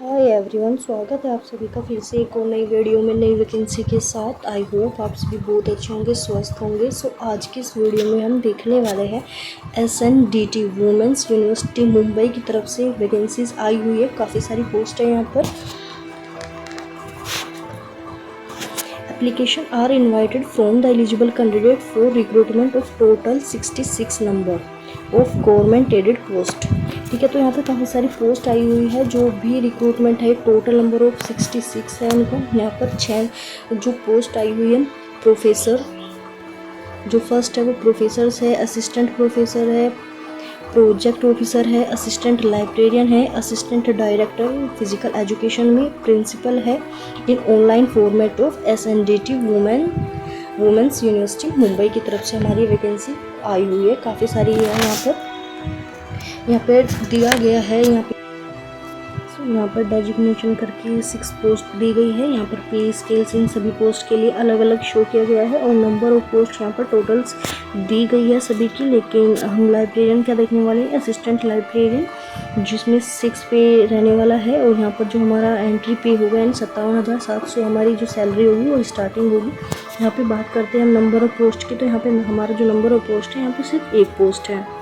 Hi everyone, स्वागत है आप सभी का फिर से एक और नई वीडियो में नई वैकेंसी के साथ। आई होप आप सभी बहुत अच्छे होंगे, स्वस्थ होंगे। सो आज की इस वीडियो में हम देखने वाले हैं SNDT वुमेंस यूनिवर्सिटी मुंबई की तरफ से वैकेंसीज आई हुई है। काफ़ी सारी पोस्ट है यहाँ पर। Application are invited from the eligible candidate for recruitment of total 66 number of government aided post. ठीक है, तो यहाँ पे काफ़ी सारी पोस्ट आई हुई है। जो भी रिक्रूटमेंट है टोटल नंबर ऑफ 66 है उनको। यहाँ पर 6 जो पोस्ट आई हुई है प्रोफेसर, जो फर्स्ट है वो प्रोफेसर है, असिस्टेंट प्रोफेसर है, प्रोजेक्ट ऑफिसर है, असिस्टेंट लाइब्रेरियन है, असिस्टेंट डायरेक्टर फिजिकल एजुकेशन में, प्रिंसिपल है in online format of SNDT women's university Mumbai की तरफ से हमारी वैकेंसी आई हुई है। काफ़ी सारी है यहाँ पर दिया गया है। यहाँ पर डेजिग्नेशन करके 6 पोस्ट दी गई है। यहाँ पर पे स्केल्स इन सभी पोस्ट के लिए अलग अलग शो किया गया है और नंबर ऑफ पोस्ट यहाँ पर टोटल्स दी गई है सभी की। लेकिन हम लाइब्रेरियन क्या देखने वाले हैं, असिस्टेंट लाइब्रेरियन, जिसमें 6 पे रहने वाला है। और यहाँ पर जो हमारा एंट्री पे होगा यानी 57,700 हमारी जो सैलरी होगी वो स्टार्टिंग होगी। यहाँ पे बात करते हैं हम नंबर ऑफ पोस्ट की, तो यहाँ पे हमारा जो नंबर ऑफ पोस्ट है यहाँ पे सिर्फ 1 पोस्ट है।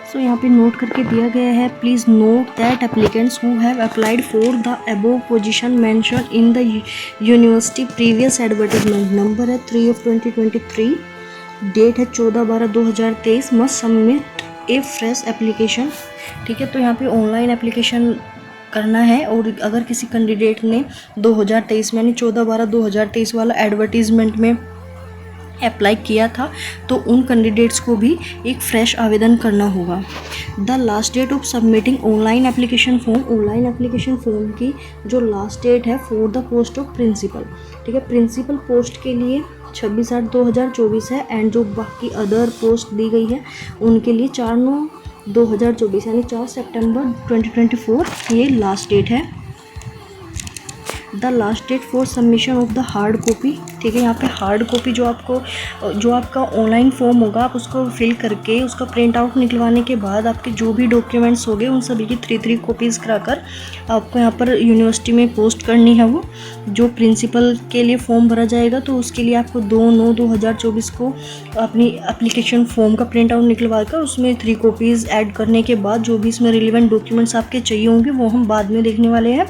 सो यहाँ पे नोट करके दिया गया है, please note that applicants who have applied for the above position mention in the university previous advertisement number है 3 of 2023, डेट है 14/12/2023, मस्ट सबमिट ए फ्रेश एप्लीकेशन। ठीक है, तो यहाँ पे ऑनलाइन एप्लीकेशन करना है। और अगर किसी कैंडिडेट ने 2023 में यानी 14/12/2023 वाला एडवर्टीजमेंट में अप्लाई किया था तो उन कैंडिडेट्स को भी एक फ्रेश आवेदन करना होगा। The last date of submitting online application form की जो लास्ट डेट है for the post of principal. ठीक है, प्रिंसिपल पोस्ट के लिए 26/8/2024 है। एंड जो बाकी अदर पोस्ट दी गई है उनके लिए 4/9/2024 यानी 4 सितंबर 2024 ये लास्ट डेट है। The last date for submission of the hard copy. ठीक है, यहाँ पे हार्ड कॉपी जो आपका ऑनलाइन फॉर्म होगा आप उसको फिल करके उसका प्रिंट आउट निकलवाने के बाद आपके जो भी डॉक्यूमेंट्स होंगे उन सभी की 3 कॉपीज़ कराकर आपको यहाँ पर यूनिवर्सिटी में पोस्ट करनी है। वो जो प्रिंसिपल के लिए फॉर्म भरा जाएगा तो उसके लिए आपको 2/9/2024 को अपनी एप्लीकेशन फॉर्म का प्रिंट आउट निकलवा कर उसमें 3 कॉपीज़ ऐड करने के बाद जो भी इसमें रिलेवेंट डॉक्यूमेंट्स आपके चाहिए होंगे वो हम बाद में देखने वाले हैं।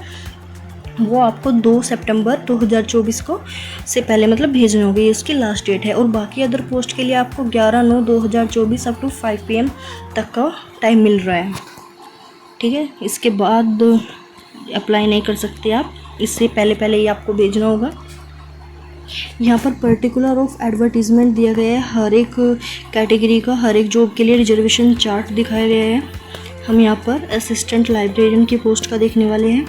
वो आपको 2 सितंबर 2024 को से पहले मतलब भेजने होंगे, ये इसकी लास्ट डेट है। और बाकी अदर पोस्ट के लिए आपको 11/9/2024 अप टू 5 PM तक का टाइम मिल रहा है। ठीक है, इसके बाद अप्लाई नहीं कर सकते आप, इससे पहले ही आपको भेजना होगा। यहाँ पर पर्टिकुलर ऑफ एडवर्टीजमेंट दिया गया है, हर एक कैटेगरी का हर एक जॉब के लिए रिजर्वेशन चार्ट दिखाया गया है। हम यहाँ पर असिस्टेंट लाइब्रेरियन की पोस्ट का देखने वाले हैं।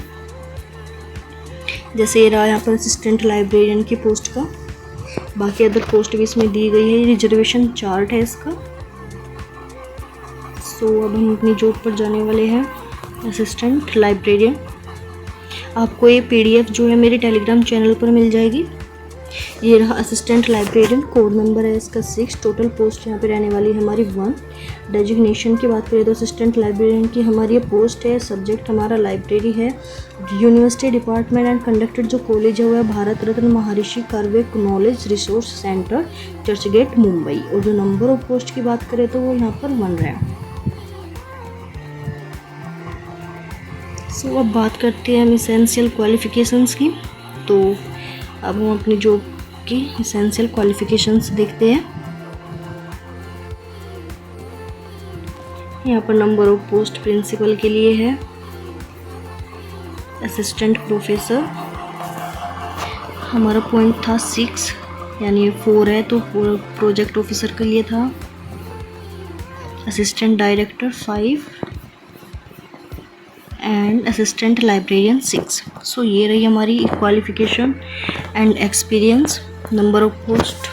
जैसे ये रहा यहाँ पर असिस्टेंट लाइब्रेरियन की पोस्ट का, बाकी अदर पोस्ट भी इसमें दी गई है, रिजर्वेशन चार्ट है इसका। सो अब हम अपनी जॉब पर जाने वाले हैं, असिस्टेंट लाइब्रेरियन। आपको ये PDF जो है मेरे टेलीग्राम चैनल पर मिल जाएगी। ये रहा असिस्टेंट लाइब्रेरियन, कोड नंबर है इसका 6, टोटल पोस्ट यहाँ पे रहने वाली है हमारी 1। डेजिग्नेशन की बात करें तो असिस्टेंट लाइब्रेरियन की हमारी ये पोस्ट है, सब्जेक्ट हमारा लाइब्रेरी है। यूनिवर्सिटी डिपार्टमेंट एंड कंडक्टेड जो कॉलेज है वो है भारत रत्न महर्षि curve knowledge resource centre, Churchgate Mumbai. और जो नंबर ऑफ पोस्ट की बात करें तो वो यहाँ पर 1 है। सो अब बात करते हैं हम इसेंशियल क्वालिफिकेशंस की। तो अब हम अपनी जॉब की इसेंशियल क्वालिफिकेशंस देखते हैं। यहाँ पर नंबर ऑफ पोस्ट प्रिंसिपल के लिए है, असिस्टेंट प्रोफेसर हमारा पॉइंट था 6 यानी 4 है तो प्रोजेक्ट ऑफिसर के लिए था, assistant director 5 and assistant librarian 6। सो ये रही हमारी qualification and experience. Number of post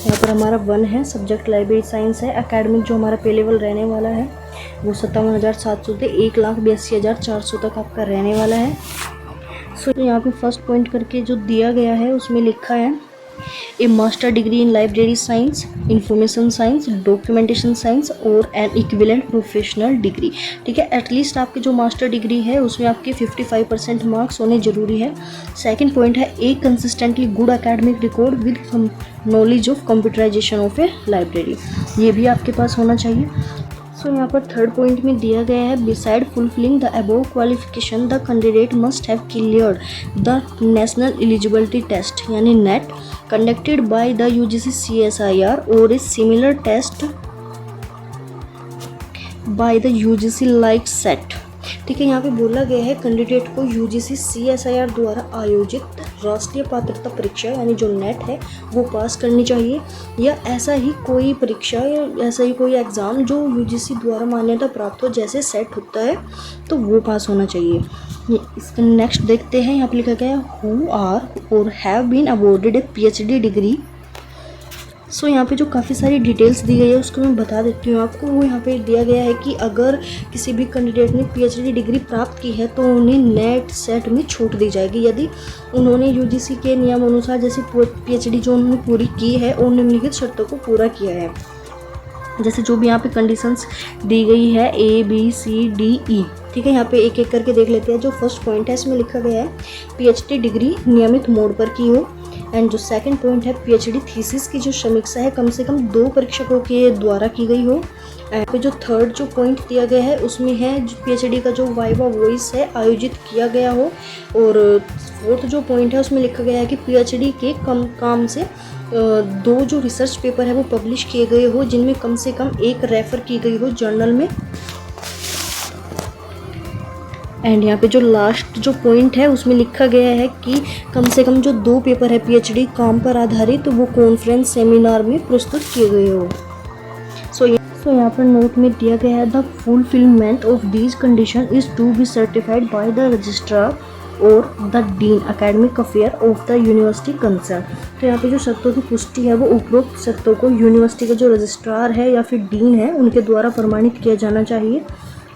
यहाँ पर हमारा 1 है, सब्जेक्ट लाइब्रेरी साइंस है। एकेडमिक जो हमारा पे लेवल रहने वाला है वो 57,700 से 1,82,400 तक आपका रहने वाला है। सो यहाँ पे फर्स्ट पॉइंट करके जो दिया गया है उसमें लिखा है a master degree in library science, information science, documentation science or an equivalent professional degree. ठीक है, एटलीस्ट आपकी जो मास्टर डिग्री है उसमें आपके 55% मार्क्स होने जरूरी है। सेकंड पॉइंट है a consistently good academic record with knowledge of computerization of a library, ये भी आपके पास होना चाहिए। सो यहाँ पर थर्ड पॉइंट में दिया गया है beside fulfilling the above qualification the candidate must have cleared the national eligibility test यानी NET conducted by the UGC CSIR or a similar test by the UGC like SET. ठीक है, यहाँ पे बोला गया है कैंडिडेट को यूजीसी CSIR द्वारा आयोजित राष्ट्रीय पात्रता परीक्षा यानी जो नेट है वो पास करनी चाहिए, या ऐसा ही कोई परीक्षा या ऐसा ही कोई एग्ज़ाम जो यूजीसी द्वारा मान्यता प्राप्त हो जैसे सेट होता है तो वो पास होना चाहिए। इसका नेक्स्ट देखते हैं, यहाँ पे लिखा गया है who are or have been awarded a PhD degree. So यहाँ पे जो काफ़ी सारी डिटेल्स दी गई है उसको मैं बता देती हूँ आपको। वो यहाँ पे दिया गया है कि अगर किसी भी कैंडिडेट ने PhD डिग्री प्राप्त की है तो उन्हें नेट सेट में छूट दी जाएगी यदि उन्होंने यूजीसी के नियम अनुसार जैसे PhD जो उन्होंने पूरी की है और निम्नलिखित शर्तों को पूरा किया है। जैसे जो भी यहाँ पे कंडीशंस दी गई है ABCDE। ठीक है, यहाँ पे एक एक करके देख लेते हैं। जो फर्स्ट पॉइंट है इसमें लिखा गया है PhD डिग्री नियमित मोड पर की हो। एंड जो सेकंड पॉइंट है PhD थीसिस की जो समीक्षा है कम से कम 2 परीक्षकों के द्वारा की गई हो। एंड पे जो थर्ड जो पॉइंट दिया गया है उसमें है जो PhD का जो वाइवा वॉइस है आयोजित किया गया हो। और फोर्थ जो पॉइंट है उसमें लिखा गया है कि PhD के काम से 2 जो रिसर्च पेपर है वो पब्लिश किए गए हो जिनमें कम से कम 1 रेफर की गई हो जर्नल में। एंड यहाँ पे जो लास्ट जो पॉइंट है उसमें लिखा गया है कि कम से कम जो 2 पेपर है PhD काम पर आधारित तो वो कॉन्फ्रेंस सेमिनार में प्रस्तुत किए गए हो। सो यहाँ पर नोट में दिया गया है the fulfilment of these condition is to be certified by the registrar or the dean academic affair of the university concern. तो यहाँ पे जो शर्तों की पुष्टि है वो उपरोक्त शर्तों को यूनिवर्सिटी का जो रजिस्ट्रार है या फिर डीन है उनके द्वारा प्रमाणित किया जाना चाहिए।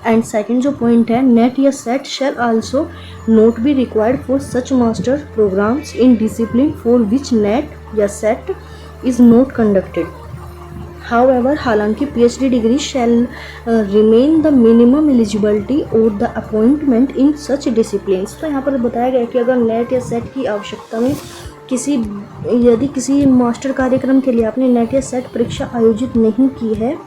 एंड सेकंड जो पॉइंट है नेट या SET shall also not be required for such master programmes in discipline for which NET या SET is not conducted. However हालांकि PhD degree shall remain the minimum eligibility or the appointment in such disciplines. तो यहाँ पर बताया गया कि अगर net या सेट की आवश्यकता में यदि किसी मास्टर कार्यक्रम के लिए आपने नेट या सेट परीक्षा आयोजित नहीं की है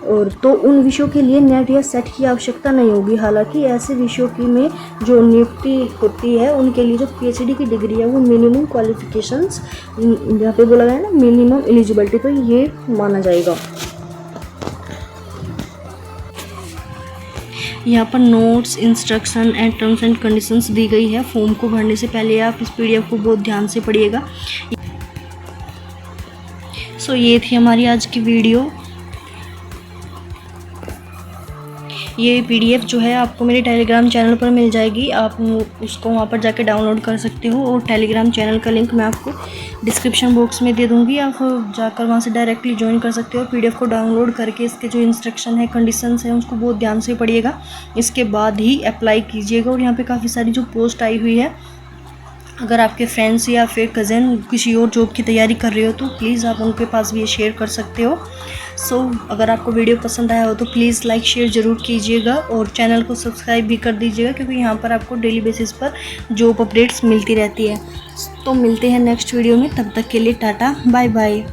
और तो उन विषयों के लिए नेट या सेट की आवश्यकता नहीं होगी। हालांकि ऐसे विषयों की में जो नियुक्ति होती है उनके लिए जो PhD की डिग्री है वो मिनिमम क्वालिफिकेशंस यहाँ पे बोला गया है ना मिनिमम एलिजिबिलिटी, तो ये माना जाएगा। यहाँ पर notes instruction and terms and conditions दी गई है। फॉर्म को भरने से पहले आप इस PDF को बहुत ध्यान से पढ़िएगा। सो ये थी हमारी आज की वीडियो। ये PDF जो है आपको मेरे टेलीग्राम चैनल पर मिल जाएगी, आप उसको वहाँ पर जाके डाउनलोड कर सकते हो और टेलीग्राम चैनल का लिंक मैं आपको डिस्क्रिप्शन बॉक्स में दे दूँगी। आप जाकर वहाँ से डायरेक्टली ज्वाइन कर सकते हो। PDF को डाउनलोड करके इसके जो इंस्ट्रक्शन है कंडीशंस हैं उसको बहुत ध्यान से पढ़िएगा, इसके बाद ही अप्लाई कीजिएगा। और यहाँ पर काफ़ी सारी जो पोस्ट आई हुई है, अगर आपके फ्रेंड्स या फिर कज़न किसी और जॉब की तैयारी कर रहे हो तो प्लीज़ आप उनके पास भी ये शेयर कर सकते हो। सो अगर आपको वीडियो पसंद आया हो तो प्लीज़ लाइक शेयर ज़रूर कीजिएगा और चैनल को सब्सक्राइब भी कर दीजिएगा, क्योंकि यहाँ पर आपको डेली बेसिस पर जॉब अपडेट्स मिलती रहती है। तो मिलते हैं नेक्स्ट वीडियो में, तब तक के लिए टाटा बाय बाय।